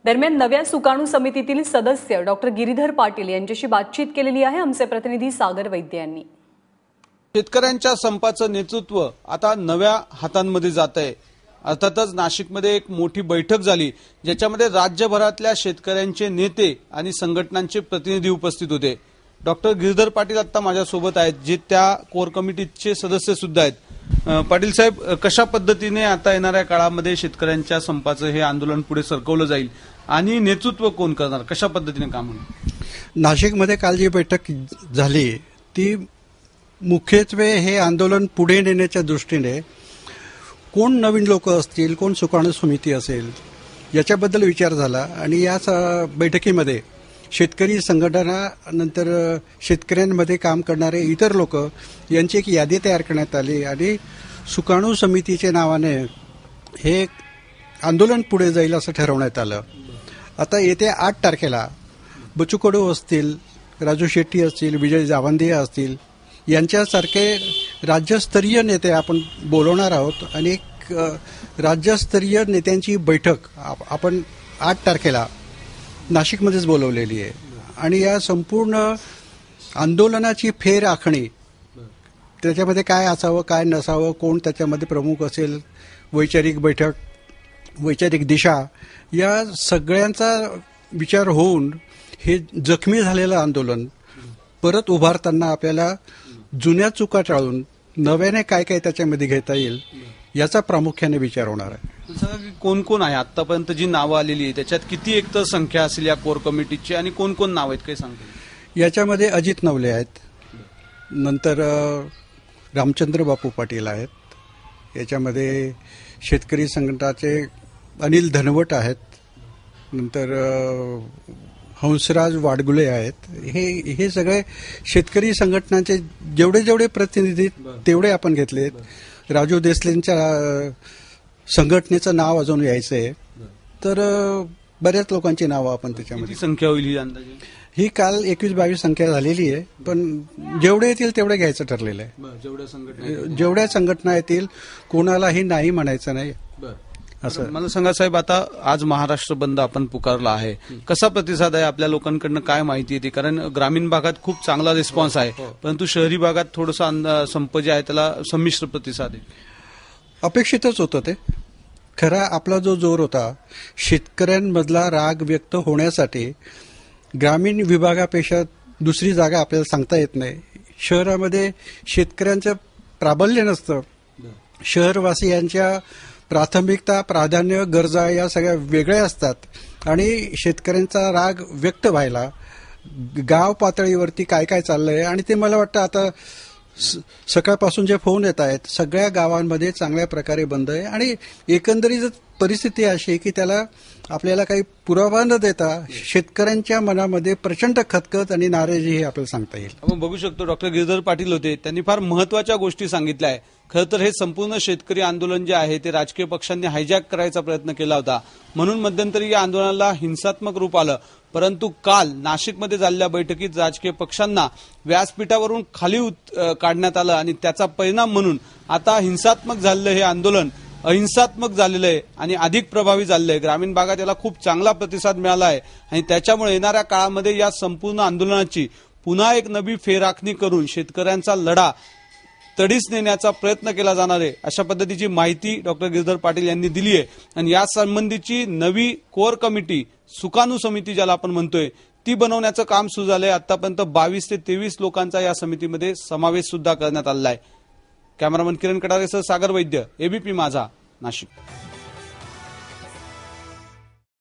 दरम्यान नव्या सुकाणू समितीतील सदस्य डॉक्टर गिरीधर पाटील यांच्याशी बातचीत केलेली आहे आमचे प्रतिनिधी सागर वैद्य यांनी। शेतकऱ्यांच्या संपाचं नेतृत्व आता नव्या हातांमध्ये जात आहे। अर्थातच नाशिकमध्ये एक मोठी बैठक झाली ज्याच्यामध्ये राज्यभरातल्या शेतकऱ्यांचे नेते आणि संघटनांचे प्रतिनिधी उपस्थित होते। डॉक्टर गिरीधर पाटील आता माझ्यासोबत आहेत, जे त्या कोर कमिटीचे सदस्य सुद्धा आहेत। पाटील साहेब, कशा पद्धतीने आता येणाऱ्या काळामध्ये शेतकऱ्यांच्या संपाचं हे आंदोलन पुढे सरकवलं जाईल आणि नेतृत्व कोण करणार, कशा पद्धतीने काम होईल? नाशिकमध्ये काल जी बैठक झाली ती मुख्यत्वे हे आंदोलन पुढे नेण्याच्या दृष्टीने कोण नवीन लोक असतील, कोण सुकाणू समिती असेल याच्याबद्दल विचार झाला आणि या बैठकीमध्ये शेतकरी संघटना नंतर शेतकऱ्यांमध्ये काम करणारे इतर लोक यांची एक यादी तयार करण्यात आली आणि सुकाणू समितीच्या नावाने हे आंदोलन पुढे जाईल असं ठरवण्यात आलं। आता येत्या 8 तारखेला बच्चू कडू असतील, राजू शेट्टी असतील, विजय जावंदिया असतील यांच्यासारखे राज्यस्तरीय नेते आपण बोलवणार आहोत आणि एक राज्यस्तरीय नेत्यांची बैठक आपण 8 तारखेला नाशिकमध्येच बोलवलेली आहे आणि या संपूर्ण आंदोलनाची फेर आखणी, त्याच्यामध्ये काय असावं काय नसावं, कोण त्याच्यामध्ये प्रमुख असेल, वैचारिक बैठक, वैचारिक दिशा, या सगळ्यांचा विचार होऊन हे जखमी झालेलं आंदोलन परत उभारताना आपल्याला जुन्या चुका टाळून नव्याने काय काय त्याच्यामध्ये घेता येईल याचा प्रामुख्याने विचार होणार आहे। कोण कोण आहे आतापर्यंत जी नावं आलेली आहे त्याच्यात किती एकतर संख्या असेल या कोर कमिटीची आणि कोण कोण नाव आहेत काही सांगता? याच्यामध्ये अजित नवले आहेत, नंतर रामचंद्र बापू पाटील आहेत, याच्यामध्ये शेतकरी संघटनाचे अनिल धनवट आहेत, नंतर हंसराज वाडगुले आहेत। हे सगळे शेतकरी संघटनांचे जेवढे प्रतिनिधी तेवढे आपण घेतलेत। राजू देसलेंच्या संघटनेचं नाव अजून यायचं आहे, तर बऱ्याच लोकांची नावं आपण त्याच्यामध्ये। संख्या होईल ही अंदाजे? ही काल 21-22 संख्या झालेली आहे, पण जेवढे येतील तेवढे घ्यायचं ठरलेलं आहे। जेवढ्या संघटना येतील कोणालाही नाही म्हणायचं नाही असं। मला सांगा साहेब, आता आज महाराष्ट्र बंद आपण पुकारला आहे, कसा प्रतिसाद आहे आपल्या लोकांकडनं, काय माहिती येते? कारण ग्रामीण भागात खूप चांगला रिस्पॉन्स आहे, परंतु शहरी भागात थोडंसं संप जे आहे त्याला संमिश्र प्रतिसाद आहे। अपेक्षितच होतं ते। खरा आपला जो जोर होता शेतकऱ्यांमधला राग व्यक्त होण्यासाठी ग्रामीण विभागापेक्षा दुसरी जागा आपल्याला सांगता येत नाही। शहरामध्ये शेतकऱ्यांचं प्राबल्य नसतं, शहरवासियांच्या प्राथमिकता, प्राधान्य, गरजा या सगळ्या वेगळ्या असतात आणि शेतकऱ्यांचा राग व्यक्त व्हायला गाव पातळीवरती काय काय चाललंय आणि ते मला वाटतं आता सकाळपासून जे फोन येत आहेत सगळ्या गावांमध्ये चांगल्या प्रकारे बंद आहे आणि एकंदरीत परिस्थिती अशी आहे की त्याला आपल्याला काही पुरावा न देता शेतकऱ्यांच्या मनामध्ये प्रचंड खतखत आणि नाराजी हे आपल्याला सांगता येईल। आपण बघू शकतो डॉक्टर गिरीधर पाटील होते, त्यांनी फार महत्वाच्या गोष्टी सांगितल्या आहे। खरं तर हे संपूर्ण शेतकरी आंदोलन जे आहे ते राजकीय पक्षांनी हायजॅक करायचा प्रयत्न केला होता, म्हणून मध्यंतरी या आंदोलनाला हिंसात्मक रूप आलं। परंतु काल नाशिकमध्ये झालेल्या बैठकीत राजकीय पक्षांना व्यासपीठावरून खाली काढण्यात आलं आणि त्याचा परिणाम म्हणून आता हिंसात्मक झालेलं हे आंदोलन अहिंसात्मक झालेलं आहे आणि अधिक प्रभावी झालेलं आहे। ग्रामीण भागात याला खूप चांगला प्रतिसाद मिळाला आहे आणि त्याच्यामुळे येणाऱ्या काळामध्ये या संपूर्ण आंदोलनाची पुन्हा एक नवी फेरआखणी करून शेतकऱ्यांचा लढा तडीस नेण्याचा प्रयत्न केला जाणार आहे, अशा पद्धतीची माहिती डॉक्टर गिरीधर पाटील यांनी दिली आहे। आणि या संबंधीची नवी कोर कमिटी, सुकाणू समिती ज्याला आपण म्हणतोय, ती बनवण्याचं काम सुरू झालंय। आतापर्यंत 22 ते 23 लोकांचा या समितीमध्ये समावेश सुद्धा करण्यात आलेला आहे। कॅमेरामन किरण कटारेसह सागर वैद्य, एबीपी माझा, नाशिक।